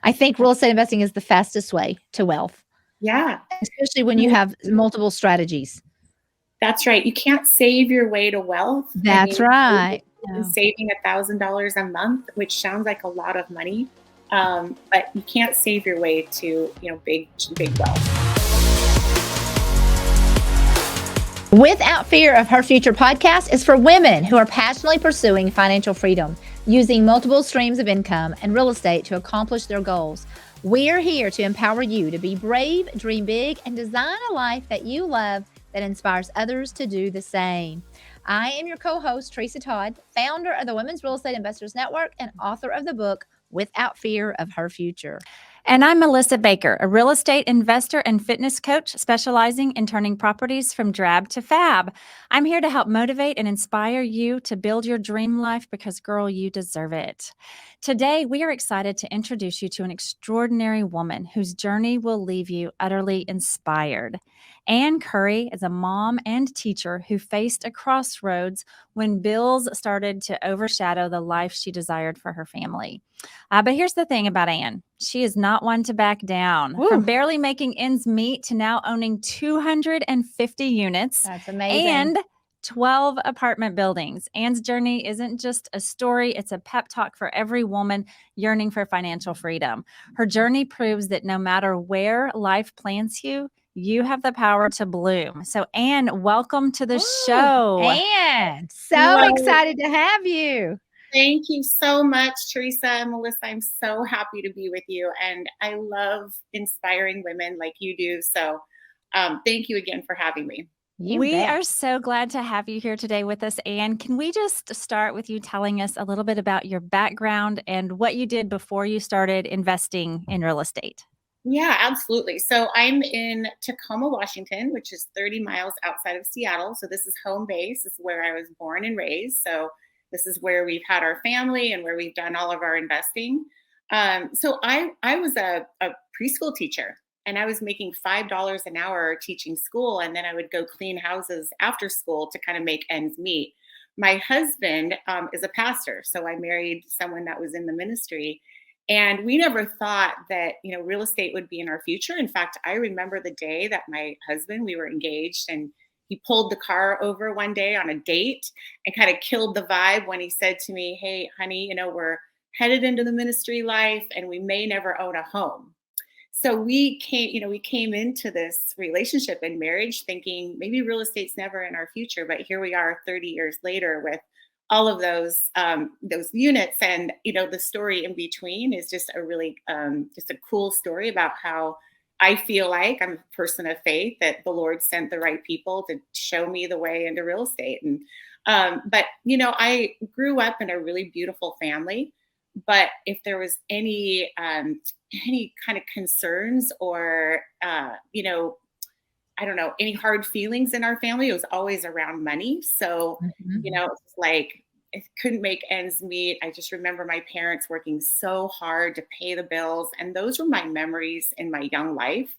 I think real estate investing is the fastest way to wealth, Yeah. especially when you have multiple strategies. That's right. You can't save your way to wealth. I That's mean, right. saving $1,000 a month, which sounds like a lot of money, but you can't save your way to big wealth. Without Fear of Her Future podcast is for women who are passionately pursuing financial freedom, using multiple streams of income and real estate to accomplish their goals. We're here to empower you to be brave, dream big, and design a life that you love that inspires others to do the same. I am your co-host, Teresa Todd, founder of the Women's Real Estate Investors Network and author of the book, Without Fear of Her Future. And I'm Melissa Baker, a real estate investor and fitness coach specializing in turning properties from drab to fab. I'm here to help motivate and inspire you to build your dream life because, girl, you deserve it. Today, we are excited to introduce you to an extraordinary woman whose journey will leave you utterly inspired. Ann Curry is a mom and teacher who faced a crossroads when bills started to overshadow the life she desired for her family. But here's the thing about Ann. She is not one to back down. Woo. From barely making ends meet to now owning 250 units. That's amazing. And 12 apartment buildings. Ann's journey isn't just a story, it's a pep talk for every woman yearning for financial freedom. Her journey proves that no matter where life plants you, you have the power to bloom. So, Ann, welcome to the show. Ann, so excited to have you. Thank you so much, Teresa and Melissa. I'm so happy to be with you. And I love inspiring women like you do. So thank you again for having me. We are so glad to have you here today with us, Ann. Can we just start with you telling us a little bit about your background and what you did before you started investing in real estate? Yeah, absolutely. So I'm in Tacoma, Washington, which is 30 miles outside of Seattle. So this is home base. This is where I was born and raised. So this is where we've had our family and where we've done all of our investing. So I was a preschool teacher, and I was making $5 an hour teaching school. And then I would go clean houses after school to kind of make ends meet. My husband is a pastor. So I married someone that was in the ministry. And we never thought that, real estate would be in our future. In fact, I remember the day that my husband, we were engaged, and he pulled the car over one day on a date and kind of killed the vibe when he said to me, "Hey, honey, we're headed into the ministry life and we may never own a home." So we came into this relationship and marriage thinking maybe real estate's never in our future, but here we are 30 years later with all of those units, and the story in between is just a really just a cool story about how I feel like I'm a person of faith, that the Lord sent the right people to show me the way into real estate. And but I grew up in a really beautiful family. But if there was any kind of concerns or I don't know, any hard feelings in our family, it was always around money. So it's like it couldn't make ends meet. I just remember my parents working so hard to pay the bills. And those were my memories in my young life.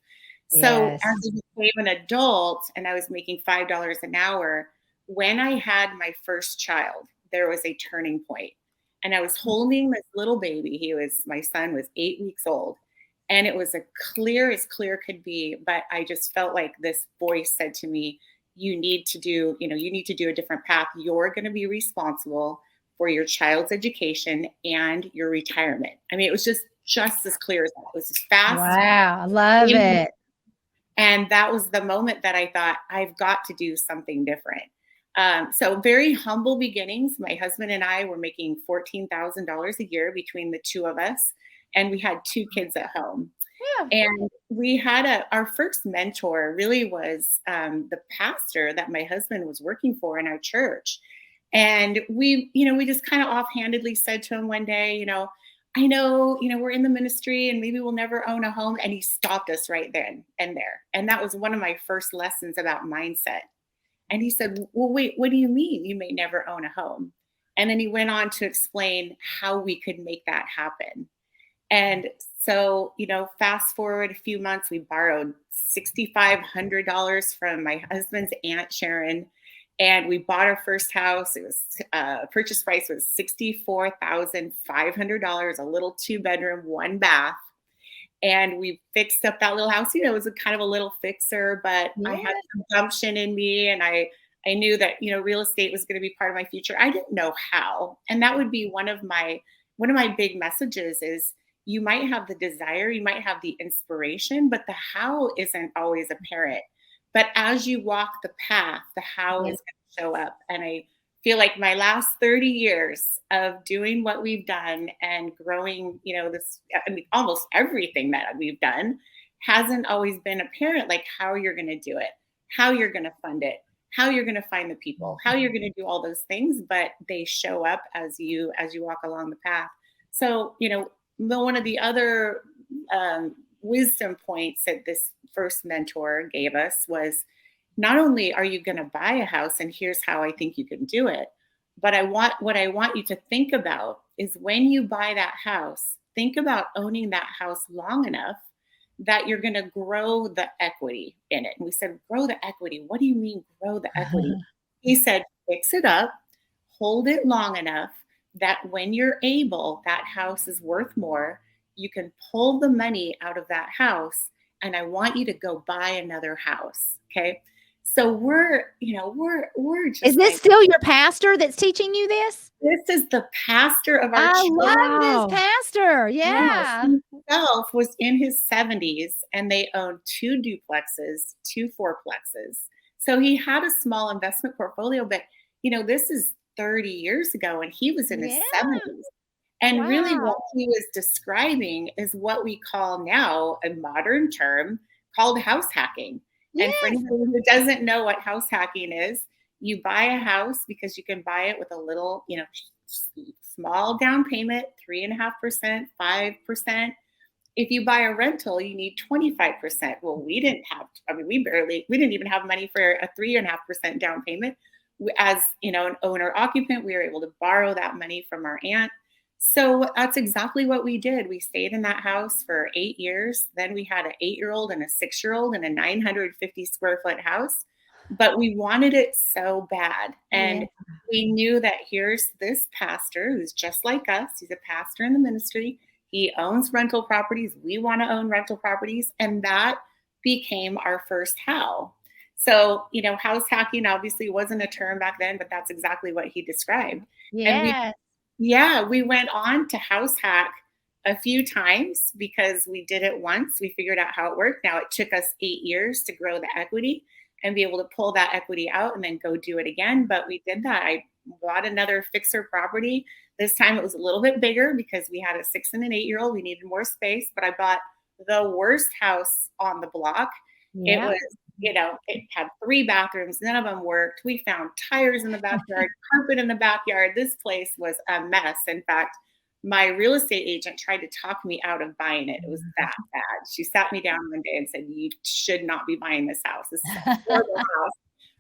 So as I became an adult and I was making $5 an hour, when I had my first child, there was a turning point. And I was holding this little baby. My son was 8 weeks old. And it was as clear could be. But I just felt like this voice said to me, you need to do a different path. You're going to be responsible for your child's education and your retirement. I mean, it was just as clear as that. It was just fast. Wow, I love it. And that was the moment that I thought, I've got to do something different. So very humble beginnings. My husband and I were making $14,000 a year between the two of us. And we had 2 kids at home. Yeah. And we had our first mentor really was the pastor that my husband was working for in our church. And we just kind of offhandedly said to him one day, I know, we're in the ministry and maybe we'll never own a home. And he stopped us right then and there. And that was one of my first lessons about mindset. And he said, well, wait, what do you mean you may never own a home? And then he went on to explain how we could make that happen. And so, fast forward a few months, we borrowed $6,500 from my husband's Aunt Sharon, and we bought our first house. It was purchase price was $64,500, a little 2-bedroom, 1 bath. and we fixed up that little house. You know, it was a kind of a little fixer, but I had some gumption in me, and I knew that, you know, real estate was going to be part of my future. I didn't know how. And that would be one of my big messages is you might have the desire, you might have the inspiration, but the how isn't always apparent. But as you walk the path, the how is going to show up. And I feel like my last 30 years of doing what we've done and growing, you know, I mean, almost everything that we've done hasn't always been apparent, like how you're going to do it, how you're going to fund it, how you're going to find the people, how you're going to do all those things, but they show up as you walk along the path. So, you know, one of the other wisdom points that this first mentor gave us was not only are you going to buy a house and here's how I think you can do it, but what I want you to think about is when you buy that house, think about owning that house long enough that you're going to grow the equity in it. And we said, grow the equity. What do you mean grow the equity? He said, fix it up, hold it long enough that when you're able, that house is worth more. You can pull the money out of that house. And I want you to go buy another house. Okay. So we're just Is this still your pastor that's teaching you this? this is the pastor of our I church. love this pastor. Yes, Yeah. himself was in his 70s and they owned 2 duplexes, 2 fourplexes. So he had a small investment portfolio, but you know, this is 30 years ago and he was in his 70s. And really what he was describing is what we call now a modern term called house hacking. And for anyone who doesn't know what house hacking is, you buy a house because you can buy it with a little, you know, small down payment, 3.5%, 5%. If you buy a rental, you need 25%. Well, we didn't even have money for a 3.5% down payment. As, you know, an owner occupant, we were able to borrow that money from our aunt. So that's exactly what we did. We stayed in that house for 8 years. Then we had an 8-year-old and a 6-year-old in a 950 square foot house, but we wanted it so bad. And we knew that here's this pastor who's just like us. He's a pastor in the ministry. He owns rental properties. We want to own rental properties. And that became our first how. So, you know, house hacking obviously wasn't a term back then, but that's exactly what he described. And we went on to house hack a few times because we did it once. We figured out how it worked. Now it took us 8 years to grow the equity and be able to pull that equity out and then go do it again. But we did that. I bought another fixer property. This time it was a little bit bigger because we had a 6 and an 8-year-old. We needed more space, but I bought the worst house on the block. It was, you know, it had 3 bathrooms. None of them worked. We found tires in the backyard, carpet in the backyard. This place was a mess. In fact, my real estate agent tried to talk me out of buying it. It was that bad. She sat me down one day and said, you should not be buying this house. This is a horrible house.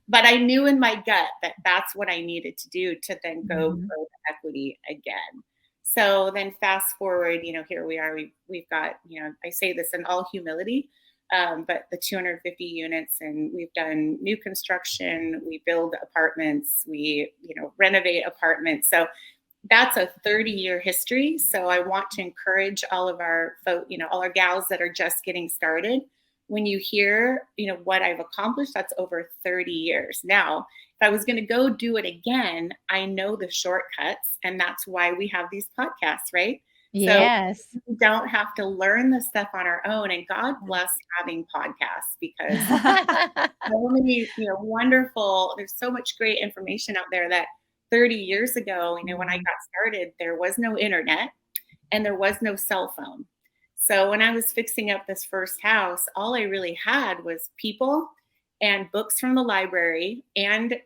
But I knew in my gut that that's what I needed to do to then go grow the equity again. So then fast forward, you know, here we are. We've got, you know, I say this in all humility, but the 250 units, and we've done new construction, we build apartments, we, you know, renovate apartments. So that's a 30-year history. So I want to encourage all of our folks, you know, all our gals that are just getting started. When you hear, you know, what I've accomplished, that's over 30 years. Now, if I was going to go do it again, I know the shortcuts, and that's why we have these podcasts, right? Yes. So we don't have to learn the stuff on our own. And God bless having podcasts because so many, you know, wonderful, there's so much great information out there that 30 years ago, you know, when I got started, there was no internet and there was no cell phone. So when I was fixing up this first house, all I really had was people and books from the library and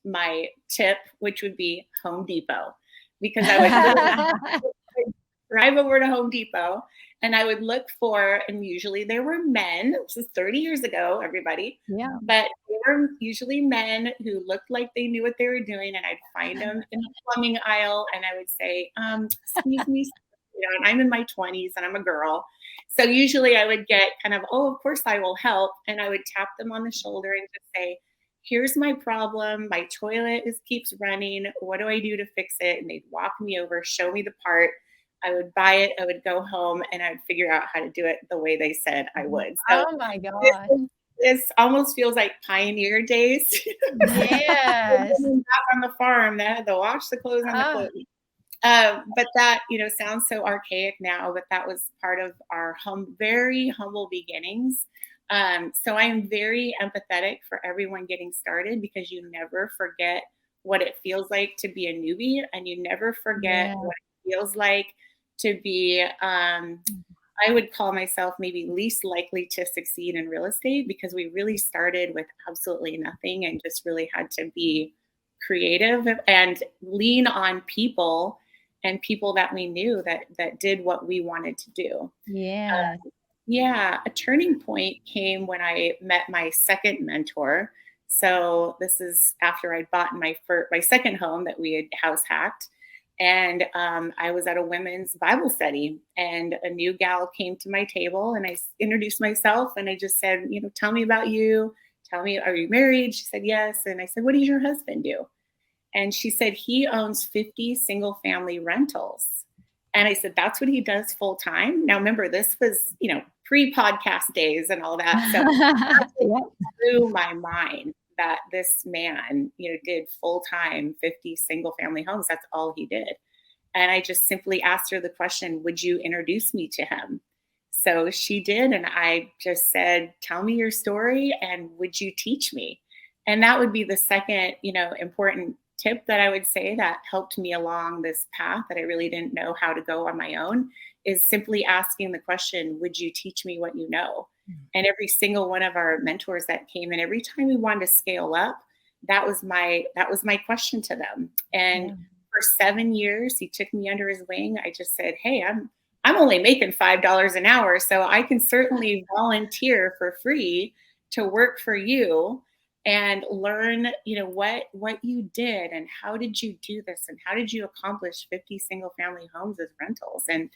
my tip, which would be Home Depot, because I would drive over to Home Depot and I would look for, and usually there were men, this was 30 years ago, everybody, but they were usually men who looked like they knew what they were doing. And I'd find them in the plumbing aisle and I would say, excuse me, you know, and I'm in my 20s and I'm a girl. So usually I would get kind of, oh, of course I will help. And I would tap them on the shoulder and just say, here's my problem. My toilet keeps running. What do I do to fix it? And they'd walk me over, show me the part. I would buy it, I would go home, and I'd figure out how to do it the way they said I would. So Oh my this, gosh. this almost feels like pioneer days. Yes. Back on the farm, that had to wash the clothes on the Ah, clothes. But that, sounds so archaic now, but that was part of our very humble beginnings. So I am very empathetic for everyone getting started because you never forget what it feels like to be a newbie, and you never forget yeah. what it feels like to be, I would call myself maybe least likely to succeed in real estate, because we really started with absolutely nothing and just really had to be creative and lean on people and people that we knew that did what we wanted to do. Yeah. Yeah, a turning point came when I met my second mentor. So this is after I bought my second home that we had house hacked, and I was at a women's Bible study, and a new gal came to my table, and I introduced myself, and I just said, tell me about you. Tell me, are you married? She said yes, and I said, what does your husband do? And she said, he owns 50 single family rentals. And I said, that's what he does full time. Now, remember, this was, pre-podcast days and all that. So Yep. blew my mind that this man, did full time 50 single family homes. That's all he did. And I just simply asked her the question, would you introduce me to him? So she did. And I just said, tell me your story and would you teach me? And that would be the second, important tip that I would say that helped me along this path that I really didn't know how to go on my own, is simply asking the question, would you teach me what you know? And every single one of our mentors that came in, every time we wanted to scale up, that was my question to them. And Yeah. for 7 years, he took me under his wing. I just said, hey, I'm only making $5 an hour, so I can certainly volunteer for free to work for you and learn, what you did and how did you do this and how did you accomplish 50 single family homes as rentals. And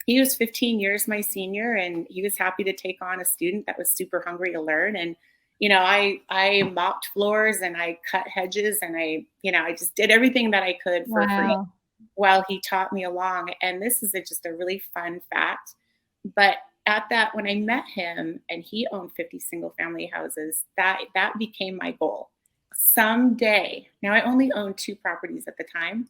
he was 15 years my senior, and he was happy to take on a student that was super hungry to learn. And I mopped floors and I cut hedges and I just did everything that I could for free Wow. while he taught me along. And this is just a really fun fact. But at that, when I met him and he owned 50 single family houses, that became my goal. Someday, now I only owned 2 properties at the time,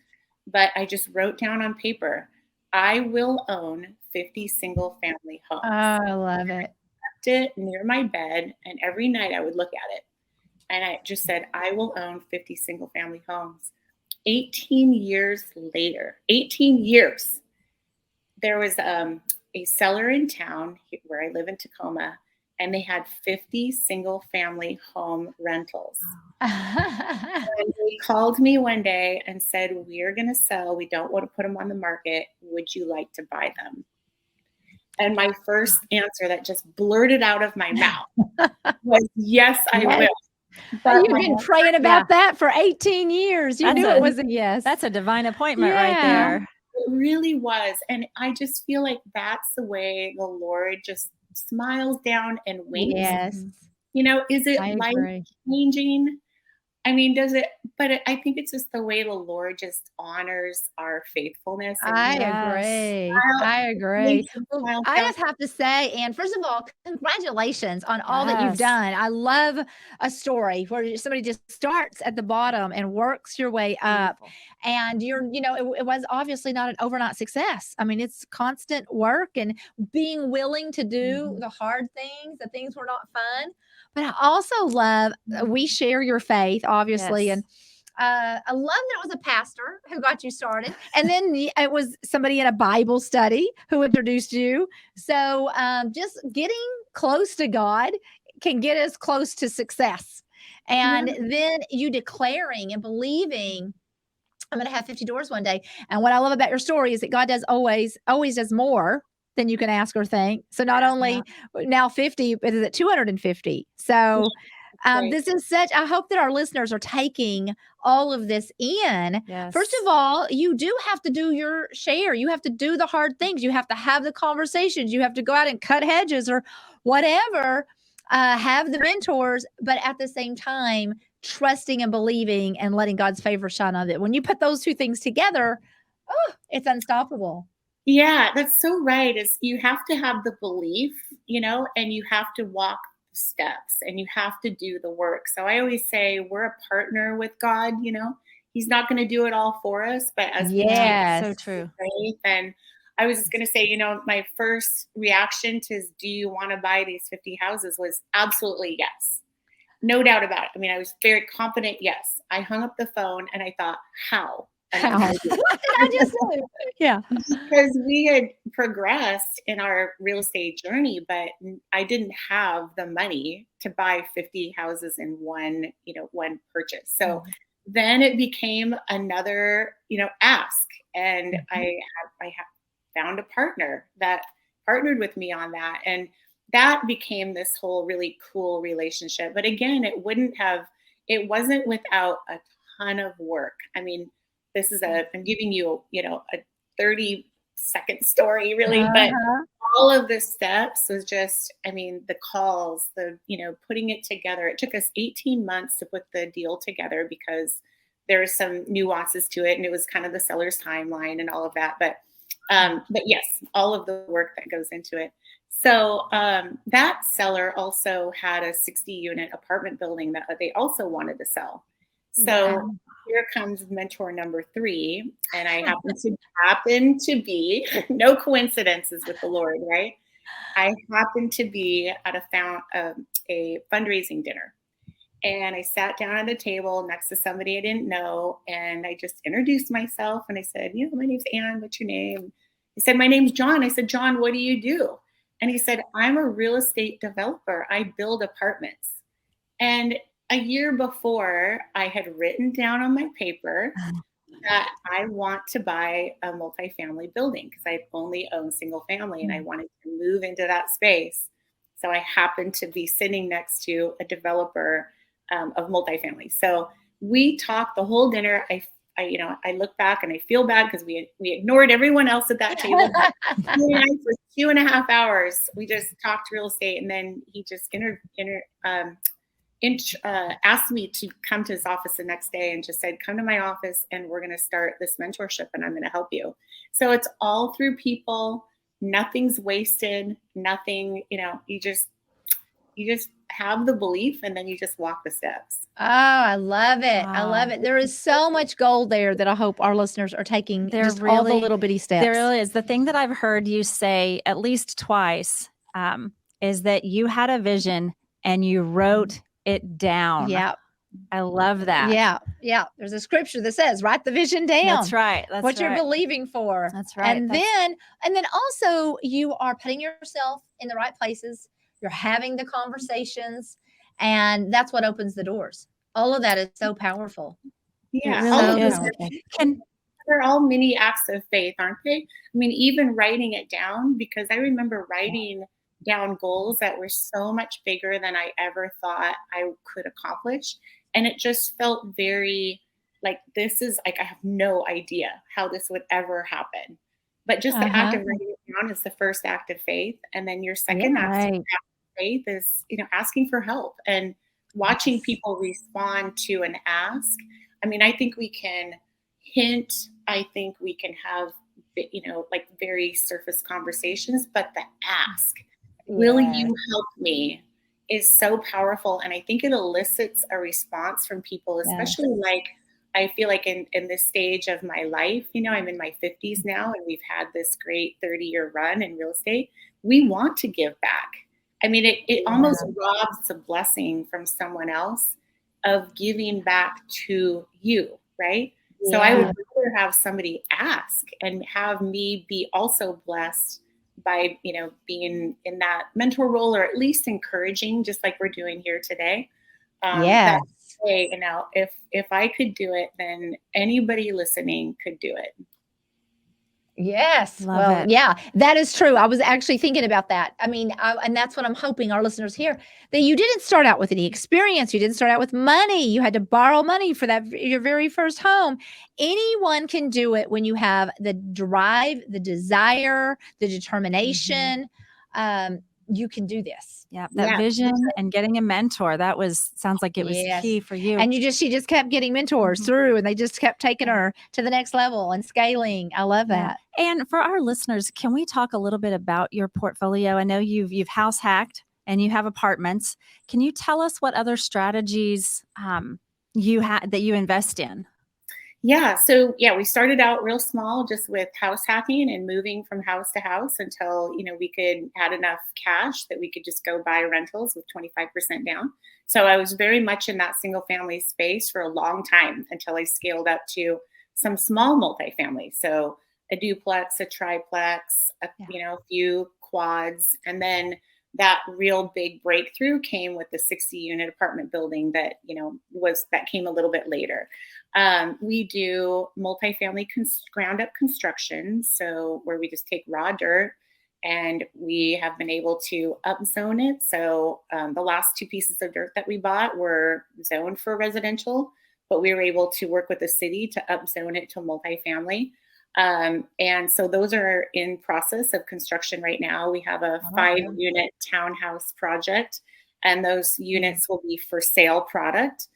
but I just wrote down on paper, I will own 50 single family Oh, homes. I love it. Kept it near my bed, and every night I would look at it. And I just said, I will own 50 single family homes. 18 years later, 18 years, there was a seller in town where I live in Tacoma, and they had 50 single family home rentals. And they called me one day and said, we're going to sell. We don't want to put them on the market. Would you like to buy them? And my first answer that just blurted out of my mouth was, yes, I Yes. will. But You've been praying about that for 18 years. You That's knew a- it was a yes. That's a divine appointment right Yeah. there. it really was. And I just feel like that's the way the Lord just smiles down and winks. Yes. Is it I life agree. changing? I mean, does it? But I think it's just the way the Lord just honors our faithfulness. And I Yes. agree. smile- I agree. makes him Well, smile I down. just have to say, and first of all, congratulations on all that you've Yes. done. I love a story where somebody just starts at the bottom and works your way up. Beautiful. And it was obviously not an overnight success. I mean, it's constant work and being willing to do the hard things, the things were not fun. But I also love, we share your faith, obviously. Yes. And I love that it was a pastor who got you started. And then it was somebody in a Bible study who introduced you. So just getting close to God can get us close to success. And then you declaring and believing, I'm going to have 50 doors one day. And what I love about your story is that God does always does more than you can ask or think. So not only now 50, but is it 250? So Right. this is I hope that our listeners are taking all of this in. Yes. First of all, you do have to do your share. You have to do the hard things. You have to have the conversations. You have to go out and cut hedges or whatever, have the mentors, but at the same time, trusting and believing and letting God's favor shine on it. When you put those two things together, it's unstoppable. Yeah, that's so right. Is you have to have the belief, and you have to walk the steps and you have to do the work. So I always say we're a partner with God. He's not going to do it all for us, but as we take Yes. So true. faith, and I was just going to say, my first reaction to do you want to buy these 50 houses was absolutely yes. No doubt about it. I mean, I was very confident, yes. I hung up the phone and I thought, how am I How? going to do it? What did I just say? Yeah. Because we had progressed in our real estate journey, but I didn't have the money to buy 50 houses in one purchase. So then it became another, ask. And I have found a partner that partnered with me on that. And that became this whole really cool relationship. But again, it wasn't without a ton of work. I mean, I'm giving you, a 30-second story really, but Uh-huh. all of the steps was just, I mean, the calls, putting it together. It took us 18 months to put the deal together because there were some nuances to it and it was kind of the seller's timeline and all of that. But yes, all of the work that goes into it. So that seller also had a 60-unit apartment building that they also wanted to sell. So Wow. here comes mentor number 3, and I happen to be no coincidences with the Lord, right? I happened to be at a fundraising dinner, and I sat down at a table next to somebody I didn't know, and I just introduced myself, and I said, my name's Ann. What's your name? He said, my name's John. I said, John, what do you do? And he said, I'm a real estate developer. I build apartments. And a year before, I had written down on my paper that I want to buy a multifamily building because I only own single family and I wanted to move into that space. So I happened to be sitting next to a developer of multifamily. So we talked the whole dinner. I look back and I feel bad because we ignored everyone else at that table. For 2.5 hours, we just talked real estate, and then he just asked me to come to his office the next day and just said, come to my office and we're going to start this mentorship and I'm going to help you. So it's all through people. Nothing's wasted. Nothing, you just have the belief and then you just walk the steps. Oh, I love it. I love Wow. it. There is so much gold there that I hope our listeners are taking There just all the really- little bitty steps. There really is. The thing that I've heard you say at least twice is that you had a vision and you wrote it down. Yeah. I love that. Yeah. Yeah. There's a scripture that says, write the vision down. That's right. That's what right. you're believing for. That's right. And then also you are putting yourself in the right places. You're having the conversations, and that's what opens the doors. All of that is so powerful. Yeah. It all really of is. those they're all mini acts of faith, aren't they? I mean, even writing it down, because I remember writing down goals that were so much bigger than I ever thought I could accomplish. And it just felt very like this is like I have no idea how this would ever happen. But just the act of writing it down is the first act of faith. And then your second act of faith is, asking for help and watching people respond to an ask. I mean, I think we can hint. I think we can have, like very surface conversations, but the ask, will you help me, is so powerful. And I think it elicits a response from people, especially like, I feel like in this stage of my life, I'm in my 50s now and we've had this great 30-year run in real estate. We want to give back. I mean, it almost robs a blessing from someone else of giving back to you, right? Yeah. So I would rather have somebody ask and have me be also blessed by, being in that mentor role, or at least encouraging, just like we're doing here today. That way, if I could do it, then anybody listening could do it. Yes. Love it. Yeah, that is true. I was actually thinking about that. I mean, and that's what I'm hoping our listeners hear, that you didn't start out with any experience. You didn't start out with money. You had to borrow money for your very first home. Anyone can do it when you have the drive, the desire, the determination. you can do this. Yeah, that Yeah. vision and getting a mentor, sounds like it was key for you. And she just kept getting mentors through, and they just kept taking her to the next level and scaling. I love that. And for our listeners, can we talk a little bit about your portfolio? I know you've house hacked and you have apartments. Can you tell us what other strategies that you invest in? Yeah. So we started out real small, just with house hacking and moving from house to house until, we could had enough cash that we could just go buy rentals with 25% down. So I was very much in that single family space for a long time until I scaled up to some small multifamily. So a duplex, a triplex, a few quads, and then that real big breakthrough came with the 60 unit apartment building that came a little bit later. We do multifamily ground up construction, so where we just take raw dirt and we have been able to upzone it. So the last two pieces of dirt that we bought were zoned for residential, but we were able to work with the city to upzone it to multifamily. And so those are in process of construction right now. We have a 5-unit townhouse project, and those units will be for sale product.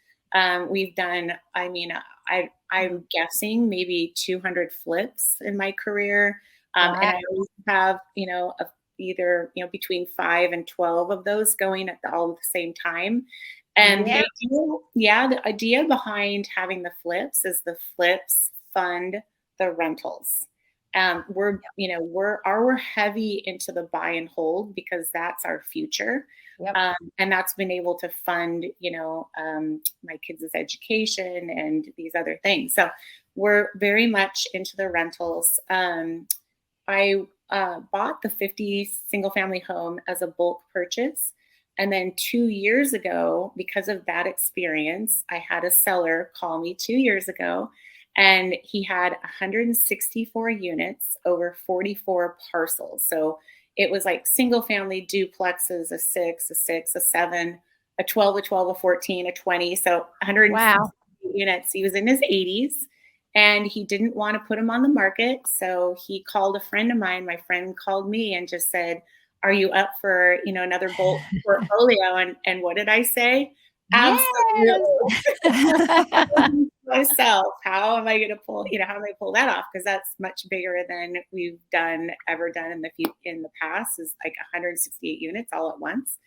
We've done, I'm guessing maybe 200 flips in my career. And I always have, either, between 5 and 12 of those going all at the same time. And the idea behind having the flips is the flips fund the rentals. We're heavy into the buy and hold because that's our future. And that's been able to fund, my kids' education and these other things. So we're very much into the rentals. I bought the 50 single family home as a bulk purchase. And then 2 years ago, because of that experience, I had a seller call me 2 years ago, and he had 164 units over 44 parcels. So it was like single family duplexes, a 6, a 6, a 7, a 12, a 12, a 14, a 20. So 160 units. He was in his 80s and he didn't want to put them on the market. So he called a friend of mine. My friend called me and just said, "Are you up for, another bulk portfolio?" And what did I say? Absolutely. Myself, how am I going to pull that off? Because that's much bigger than we've ever done in the past. Is like 168 units all at once.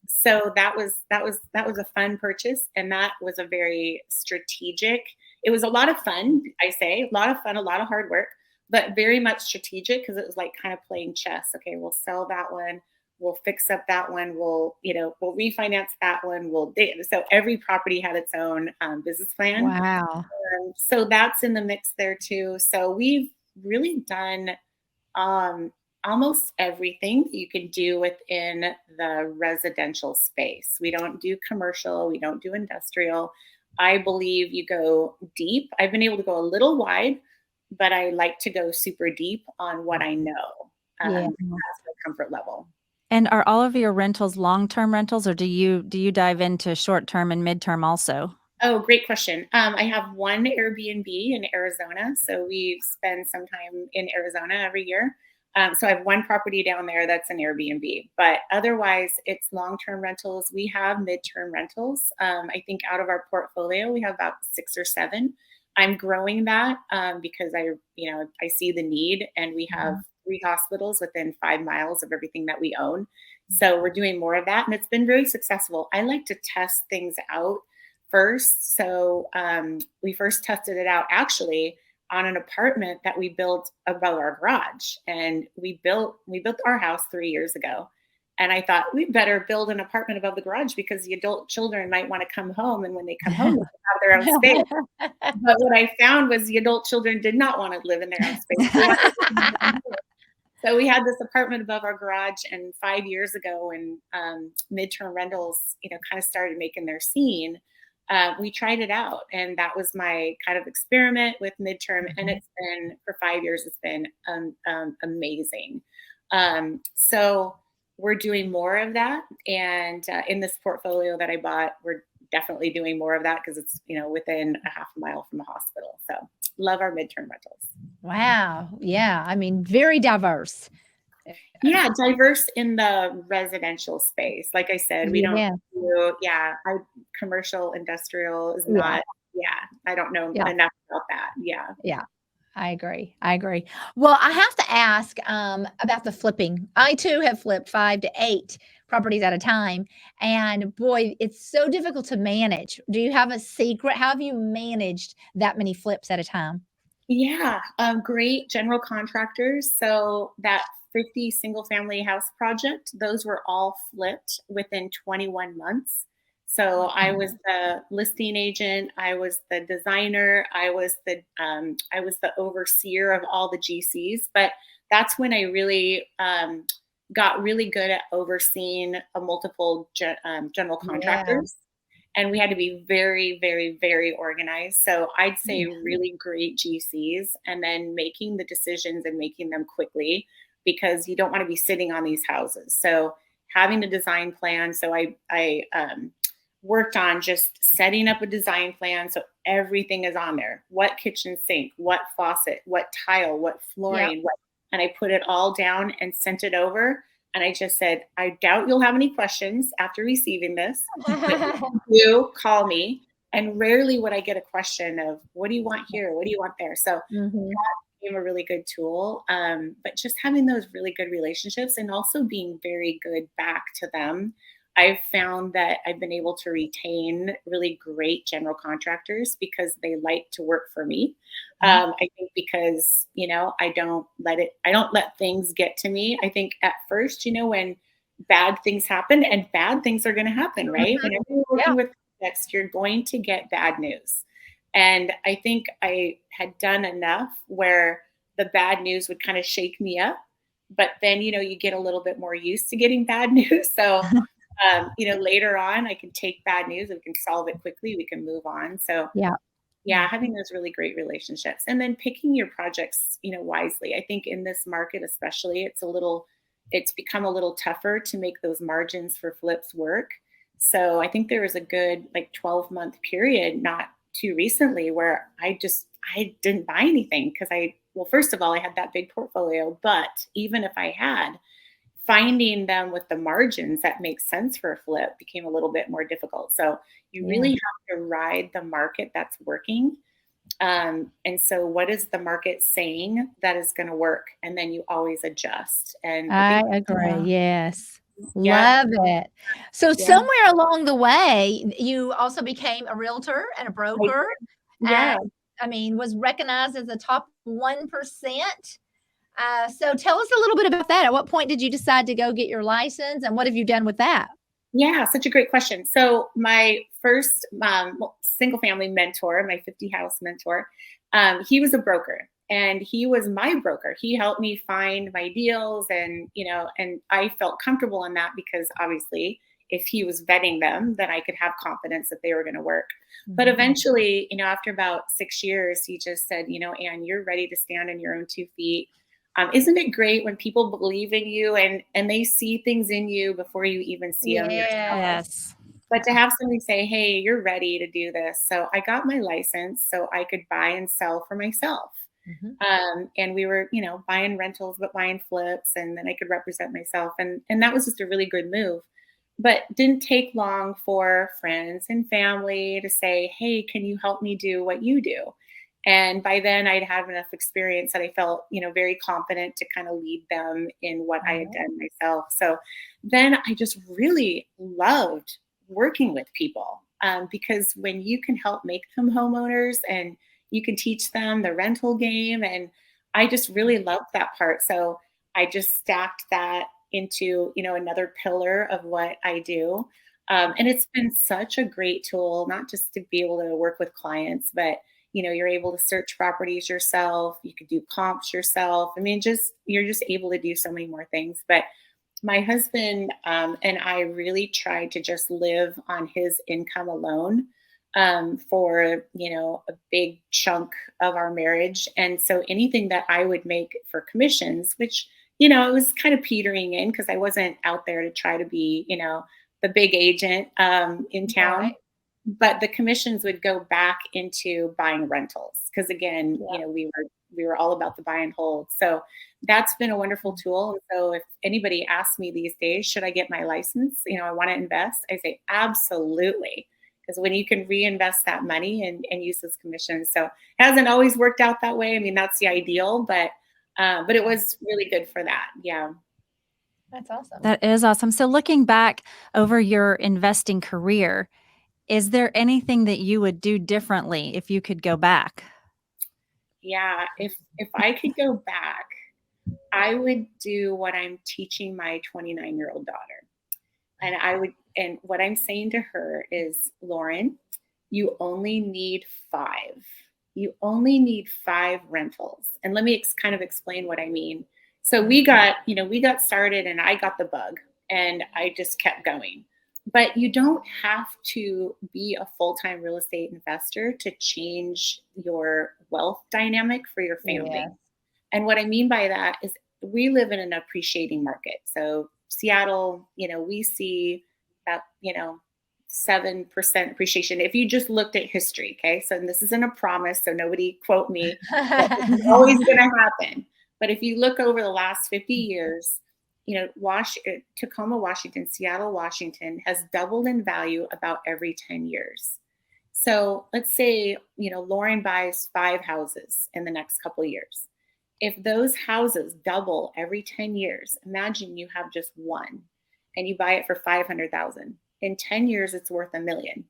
So that was a fun purchase, and that was a very strategic. It was a lot of fun. I say a lot of fun, a lot of hard work, but very much strategic because it was like kind of playing chess. Okay, we'll sell that one. We'll fix up that one. We'll refinance that one. So every property had its own business plan. Wow. So that's in the mix there too. So we've really done almost everything that you can do within the residential space. We don't do commercial. We don't do industrial. I believe you go deep. I've been able to go a little wide, but I like to go super deep on what I know. That's my comfort level. And are all of your rentals long-term rentals, or do you dive into short-term and mid-term also? Oh, great question. I have one Airbnb in Arizona. So we spend some time in Arizona every year. So I have one property down there that's an Airbnb, but otherwise it's long-term rentals. We have mid-term rentals. I think out of our portfolio, we have about 6 or 7. I'm growing that because I see the need, and we have 3 hospitals within 5 miles of everything that we own. So we're doing more of that, and it's been very successful. I like to test things out first. So we first tested it out actually on an apartment that we built above our garage, and we built our house 3 years ago. And I thought we better build an apartment above the garage because the adult children might want to come home, and when they come home, they have their own space. But what I found was the adult children did not want to live in their own space. So we had this apartment above our garage, and 5 years ago, when midterm rentals, kind of started making their scene, we tried it out, and that was my kind of experiment with midterm. And it's been for 5 years. It's been amazing. So we're doing more of that, and in this portfolio that I bought, we're definitely doing more of that because it's within a half a mile from a hospital. So love our midterm rentals. Wow. Yeah. I mean, very diverse. Yeah, diverse in the residential space. Like I said, we don't Yeah. do, commercial industrial is Yeah. not, yeah, I don't know Yeah. enough about that. Yeah. Yeah. I agree. I agree. Well, I have to ask about the flipping. I too have flipped 5 to 8 properties at a time. And boy, it's so difficult to manage. Do you have a secret? How have you managed that many flips at a time? Yeah, great general contractors. So that 50 single family house project, those were all flipped within 21 months. So I was Mhm. the listing agent, I was the designer, I was the overseer of all the GCs. But that's when I really got really good at overseeing a multiple general Yeah. contractors, and we had to be very, very, very organized. So I'd say Yeah. really great GCs, and then making the decisions and making them quickly, because you don't want to be sitting on these houses. So having a design plan. So I worked on just setting up a design plan so everything is on there. What kitchen sink, what faucet, what tile, what Yep. flooring, what, and I put it all down and sent it over. And I just said, I doubt you'll have any questions after receiving this, but you call me. And rarely would I get a question of, what do you want here? What do you want there? So Mhm. became a really good tool. But just having those really good relationships and also being very good back to them, I've found that I've been able to retain really great general contractors because they like to work for me. Mhm. I think because, I don't let things get to me. I think at first, when bad things happen, and bad things are going to happen, right? Mhm. Whenever you're Yeah. working with projects, you're going to get bad news. And I think I had done enough where the bad news would kind of shake me up. But then, you get a little bit more used to getting bad news. So, later on, I can take bad news, we can solve it quickly, we can move on. So, Yeah. yeah, having those really great relationships and then picking your projects, wisely. I think in this market, especially, it's become a little tougher to make those margins for flips work. So I think there was a good like 12-month period, not too recently, where I didn't buy anything because well, first of all, I had that big portfolio, but even if I had, finding them with the margins that make sense for a flip became a little bit more difficult. So you Yeah. really have to ride the market that's working. And so, what is the market saying that is going to work? And then you always adjust. And I I think, agree. Yes. yeah, Love it. So yeah, somewhere along the way, you also became a realtor and a I, broker, and yeah. I mean, was recognized as a top 1%. So tell us a little bit about that. At what point did you decide to go get your license, and what have you done with that? Yeah, such a great question. So my first single family mentor, my 50 house mentor, he was a broker and he was my broker. He helped me find my deals, and and I felt comfortable in that because obviously if he was vetting them, then I could have confidence that they were going to work. But Mhm. eventually, after about 6 years, he just said, Anne, you're ready to stand on your own 2 feet. Isn't it great when people believe in you and they see things in you before you even see them yourself? Yes. Yes. But to have somebody say, "Hey, you're ready to do this." So I got my license so I could buy and sell for myself. Mhm. And we were, buying rentals, but buying flips, and then I could represent myself. And that was just a really good move. But didn't take long for friends and family to say, "Hey, can you help me do what you do?" And by then I'd had enough experience that I felt, very confident to kind of lead them in what I had Alright. done myself. So then I just really loved working with people, because when you can help make them homeowners and you can teach them the rental game, and I just really loved that part. So I just stacked that into another pillar of what I do. And it's been such a great tool, not just to be able to work with clients, but you're able to search properties yourself, you could do comps yourself. I mean, just you're just able to do so many more things. But my husband, and I really tried to just live on his income alone, for a big chunk of our marriage. And so anything that I would make for commissions, which it was kind of petering in because I wasn't out there to try to be the big agent in town. Right. but the commissions would go back into buying rentals. Because again, we were all about the buy and hold. So that's been a wonderful tool. And so if anybody asks me these days, should I get my license? I want to invest. I say, absolutely. Because when you can reinvest that money and use those commissions. So it hasn't always worked out that way. I mean, that's the ideal, but it was really good for that. Yeah. That's awesome. That is awesome. So looking back over your investing career, is there anything that you would do differently if you could go back? Yeah. If I could go back, I would do what I'm teaching my 29-year-old daughter. And what I'm saying to her is, Lauren, you only need 5. You only need 5 rentals. And let me kind of explain what I mean. So we got started and I got the bug and I just kept going. But you don't have to be a full-time real estate investor to change your wealth dynamic for your family. Yeah. And what I mean by that is we live in an appreciating market. So Seattle, we see that, 7% appreciation. If you just looked at history, okay? So this isn't a promise, so nobody quote me. It's always going to happen. But if you look over the last 50 years, Tacoma, Washington, Seattle, Washington has doubled in value about every 10 years. So let's say, Lauren buys 5 houses in the next couple of years. If those houses double every 10 years, imagine you have just one and you buy it for $500,000. In 10 years, it's worth $1 million.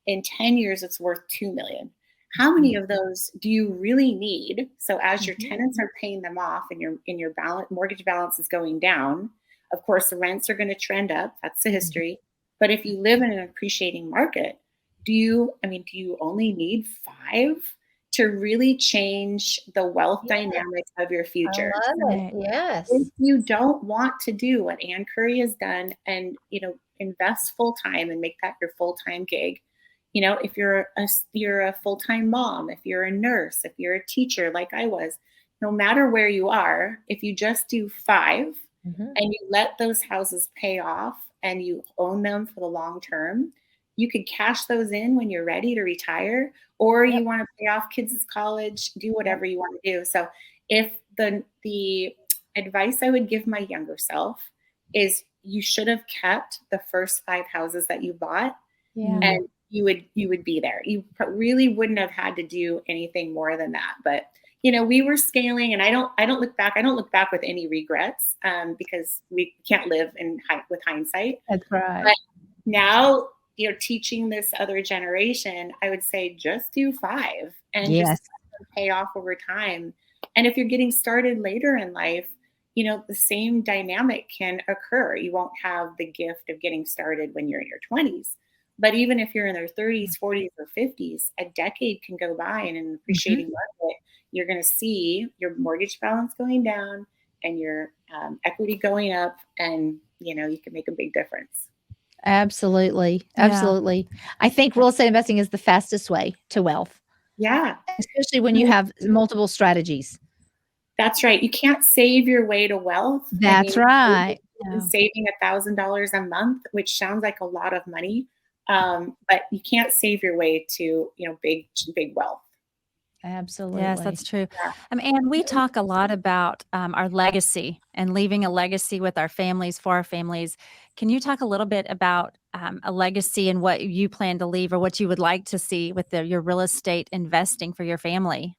In 10 years, it's worth $2 million. How many of those do you really need? So as your tenants are paying them off and your mortgage balance is going down, of course, the rents are going to trend up. That's the history. But if you live in an appreciating market, do you only need 5 to really change the wealth dynamic of your future? I love it. Yes. If you don't want to do what Ann Curry has done and, invest full time and make that your full-time gig, if you're a full-time mom, if you're a nurse, if you're a teacher like I was, no matter where you are, if you just do 5 and you let those houses pay off and you own them for the long term, you could cash those in when you're ready to retire, or you want to pay off kids' college, do whatever you want to do. So if the advice I would give my younger self is you should have kept the first 5 houses that you bought, and you would be there. You really wouldn't have had to do anything more than that. But we were scaling, and I don't look back. I don't look back with any regrets because we can't live with hindsight. That's right. But now, teaching this other generation, I would say just do 5 and just pay off over time. And if you're getting started later in life, the same dynamic can occur. You won't have the gift of getting started when you're in your 20s. But even if you're in their 30s, 40s, or 50s, a decade can go by in an appreciating market. You're going to see your mortgage balance going down and your equity going up, and you can make a big difference. Absolutely. Absolutely. I think real estate investing is the fastest way to wealth. Yeah. Especially when you have multiple strategies. That's right. You can't save your way to wealth. That's right. Saving $1,000 a month, which sounds like a lot of money, but you can't save your way to big wealth. Absolutely. Yes, that's true. Yeah. And we talk a lot about our legacy and leaving a legacy with our families, for our families. Can you talk a little bit about a legacy and what you plan to leave or what you would like to see with your real estate investing for your family?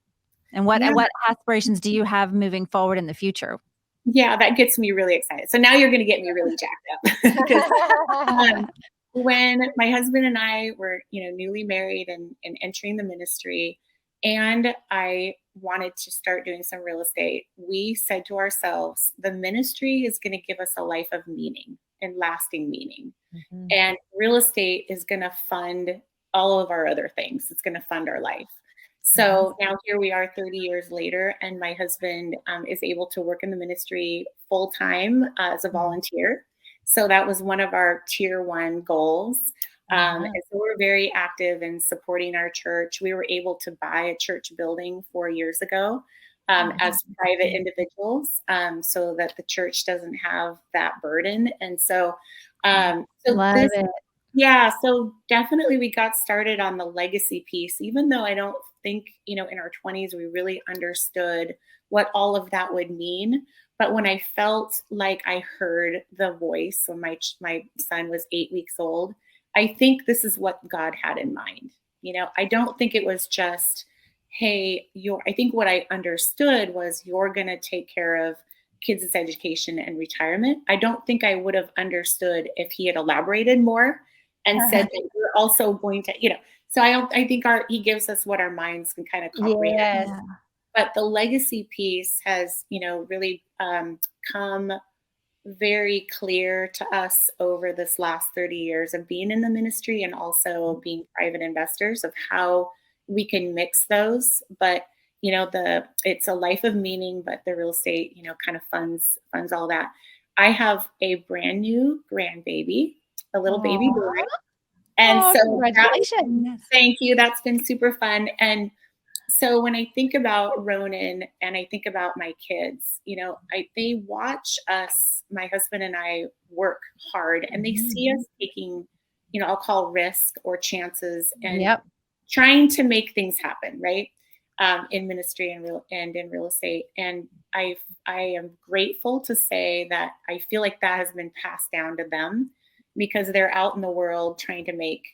And what aspirations do you have moving forward in the future? Yeah, that gets me really excited. So now you're going to get me really jacked up. Because when my husband and I were, newly married and entering the ministry, and I wanted to start doing some real estate, we said to ourselves, the ministry is going to give us a life of meaning and lasting meaning. And real estate is going to fund all of our other things. It's going to fund our life. So now here we are 30 years later, and my husband is able to work in the ministry full time as a volunteer. So that was one of our tier 1 goals. And so we're very active in supporting our church. We were able to buy a church building 4 years ago as private individuals, so that the church doesn't have that burden. And so, Love it. Yeah, so definitely we got started on the legacy piece, even though I don't think, in our 20s, we really understood what all of that would mean. But when I felt like I heard the voice when my son was 8 weeks old, I think this is what God had in mind. I don't think it was just, hey, I think what I understood was you're going to take care of kids' education and retirement. I don't think I would have understood if he had elaborated more and said that we're also going to, so I think he gives us what our minds can kind of comprehend. Yes. Yeah. But the legacy piece has, really come very clear to us over this last 30 years of being in the ministry and also being private investors of how we can mix those. But it's a life of meaning, but the real estate, kind of funds all that. I have a brand new grandbaby, a little baby boy. Aw. And Oh, so congratulations. Yes. thank you. That's been super fun. And so when I think about Ronan and I think about my kids, they watch us, my husband and I, work hard, and they see us taking, I'll call risk or chances and Yep. trying to make things happen, right? In ministry and in real estate. And I am grateful to say that I feel like that has been passed down to them because they're out in the world trying to make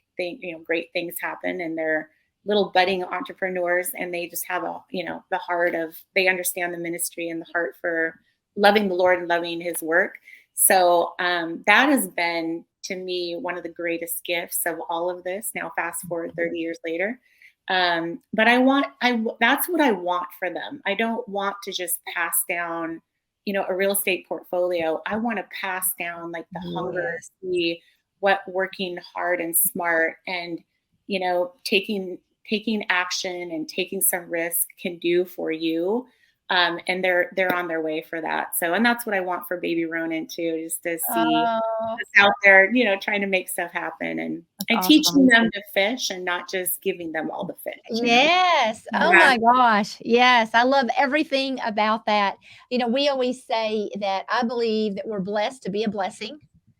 great things happen, and they're little budding entrepreneurs, and they just have the heart of, they understand the ministry and the heart for loving the Lord and loving his work. So that has been, to me, one of the greatest gifts of all of this. Now, fast forward 30 years later. But that's what I want for them. I don't want to just pass down, a real estate portfolio. I want to pass down like the hunger Yes. to see what working hard and smart and, taking action and taking some risk can do for you. And they're on their way for that. So, and that's what I want for baby Ronan too, just to see Oh, us out there, trying to make stuff happen and That's teaching awesome. them to fish and not just giving them all the fish. yes. Oh Yes. Yeah, my gosh. Yes. I love everything about that. We always say that I believe that we're blessed to be a blessing.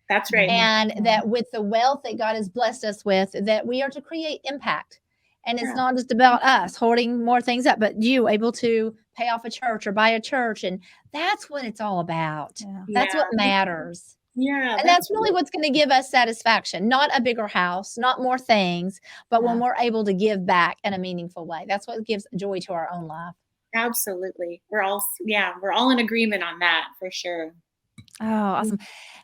that's right. And Yeah. that with the wealth that God has blessed us with, that we are to create impact. And it's Yeah. not just about us hoarding more things up, but you able to pay off a church or buy a church. And that's what it's all about. Yeah. That's Yeah. what matters. Yeah. And that's really what's going to give us satisfaction, not a bigger house, not more things, but when Yeah. we're able to give back in a meaningful way. That's what gives joy to our own life. Absolutely. We're all in agreement on that for sure. Oh, awesome.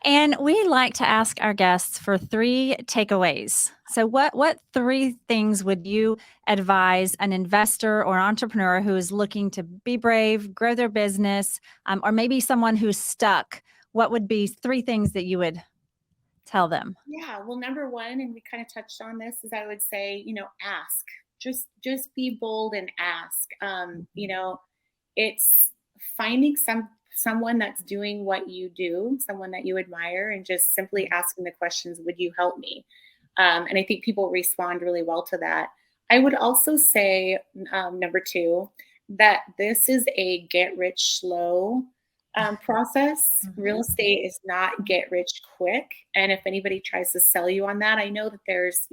And we like to ask our guests for 3 takeaways. So what 3 things would you advise an investor or entrepreneur who is looking to be brave, grow their business, or maybe someone who's stuck? What would be 3 things that you would tell them? Yeah. Well, number one, and we kind of touched on this, is I would say, ask. Just be bold and ask. It's finding someone that's doing what you do, someone that you admire, and just simply asking the questions, would you help me? And I think people respond really well to that. I would also say, number 2, that this is a get rich slow process. Real estate is not get rich quick. And if anybody tries to sell you on that, I know that there's,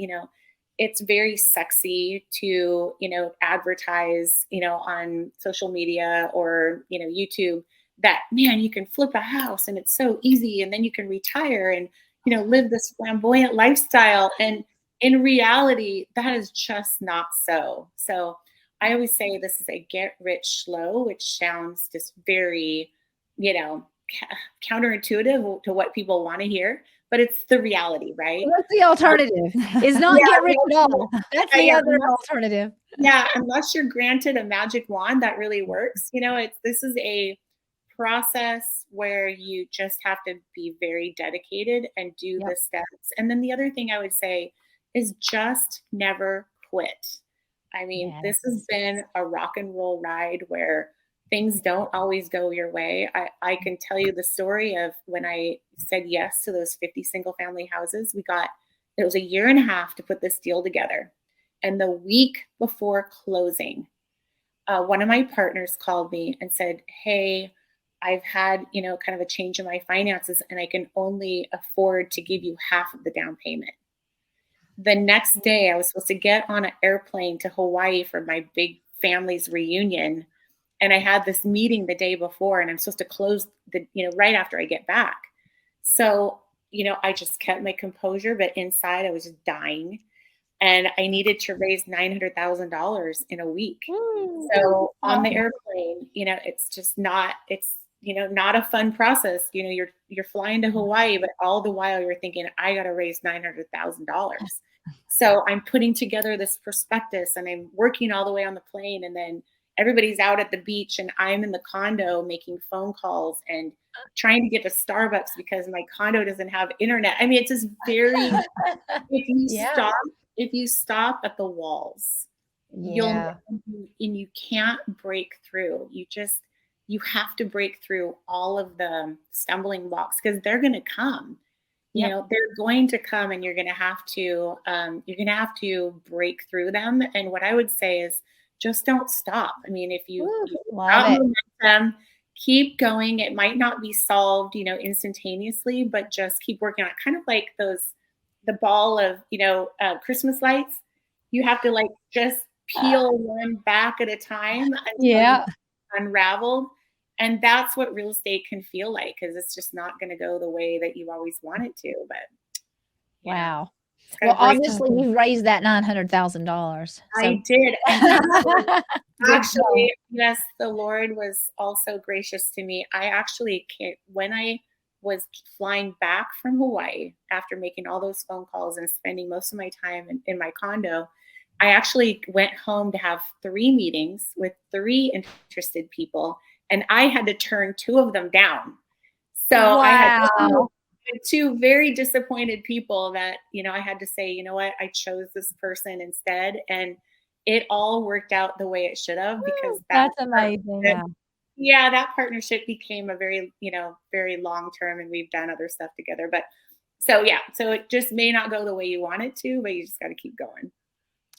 it's very sexy to, advertise, on social media or, YouTube that, man, you can flip a house and it's so easy. And then you can retire and, live this flamboyant lifestyle. And in reality, that is just not so. So I always say this is a get rich slow, which sounds just very, counterintuitive to what people want to hear, but it's the reality, right? What's the alternative? Is not get rich at all. That's the Yeah, other alternative. yeah, unless you're granted a magic wand that really works, this is a process where you just have to be very dedicated and do Yep. the steps. And then the other thing I would say is just never quit. I mean, this has Yes. been a rock and roll ride where things don't always go your way. I can tell you the story of when I said yes to those 50 single family houses. It was a year and a half to put this deal together. And the week before closing, one of my partners called me and said, hey, I've had, kind of a change in my finances and I can only afford to give you half of the down payment. the next day I was supposed to get on an airplane to Hawaii for my big family's reunion. And I had this meeting the day before, and I'm supposed to close right after I get back. So, I just kept my composure, but inside I was just dying. And I needed to raise $900,000 in a week. So on the airplane, it's just not, not a fun process. You're flying to Hawaii, but all the while you're thinking, I got to raise $900,000. So I'm putting together this prospectus and I'm working all the way on the plane. And then everybody's out at the beach and I'm in the condo making phone calls and trying to get to Starbucks because my condo doesn't have internet. I mean, it's just very, if you stop at the walls, you can't break through. You have to break through all of the stumbling blocks because they're going to come. They're going to come, and you're going to have to break through them. And what I would say is just don't stop. I mean, if you got momentum, keep going. It might not be solved, instantaneously, but just keep working on it. Kind of like the ball of, Christmas lights. You have to just peel one back at a time until it's unraveled. And that's what real estate can feel like, because it's just not going to go the way that you always want it to. But wow. Well, obviously you raised that $900,000. So. I did. Actually, yes, the Lord was also gracious to me. I actually when I was flying back from Hawaii after making all those phone calls and spending most of my time in my condo, I actually went home to have 3 meetings with 3 interested people, and I had to turn 2 of them down. So I had 2 very disappointed people that, I had to say, you know what, I chose this person instead. And it all worked out the way it should have, because that's amazing. That partnership became a very, very long-term, and we've done other stuff together. But so it just may not go the way you want it to, but you just got to keep going.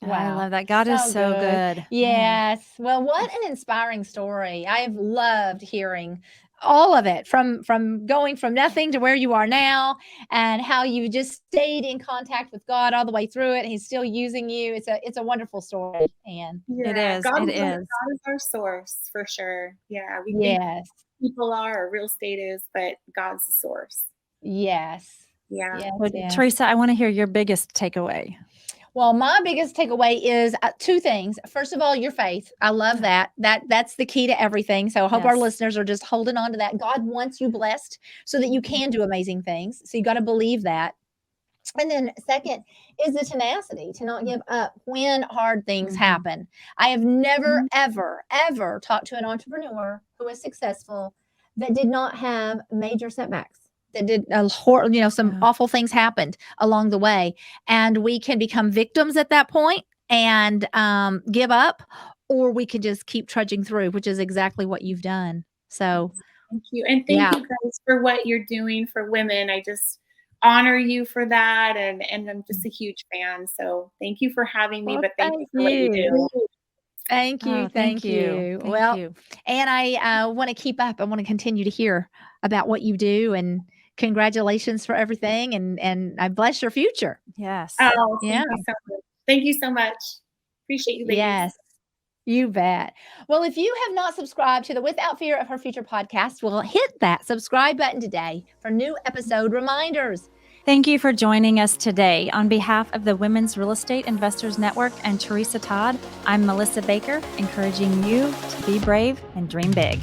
Wow. I love that. God is so good. Yes. Well, what an inspiring story. I have loved hearing all of it, from going from nothing to where you are now, and how you just stayed in contact with God all the way through it. He's still using you. It's a wonderful story, Anne. It is. God is our source for sure. Yeah. We think people are, or real estate is, but God's the source. Yes. Yeah. Yes, well, Teresa, I want to hear your biggest takeaway. Well, my biggest takeaway is 2 things. First of all, your faith. I love that. That's the key to everything. So I hope our listeners are just holding on to that. God wants you blessed so that you can do amazing things. So you got to believe that. And then second is the tenacity to not give up when hard things happen. I have never, ever, ever talked to an entrepreneur who was successful that did not have major setbacks. That did some awful things happened along the way, and we can become victims at that point and give up, or we can just keep trudging through, which is exactly what you've done. So thank you. And thank you guys for what you're doing for women. I just honor you for that. And I'm just a huge fan. So thank you for having me, but thank you for what you do. Thank you. Thank you. Well, and I want to keep up. I want to continue to hear about what you do, and congratulations for everything. And I bless your future. Yes. Oh, thank you so much. Thank you so much. Appreciate you, ladies. Yes. You bet. Well, if you have not subscribed to the Without Fear of Her Future podcast, well, hit that subscribe button today for new episode reminders. Thank you for joining us today. On behalf of the Women's Real Estate Investors Network and Teresa Todd, I'm Melissa Baker, encouraging you to be brave and dream big.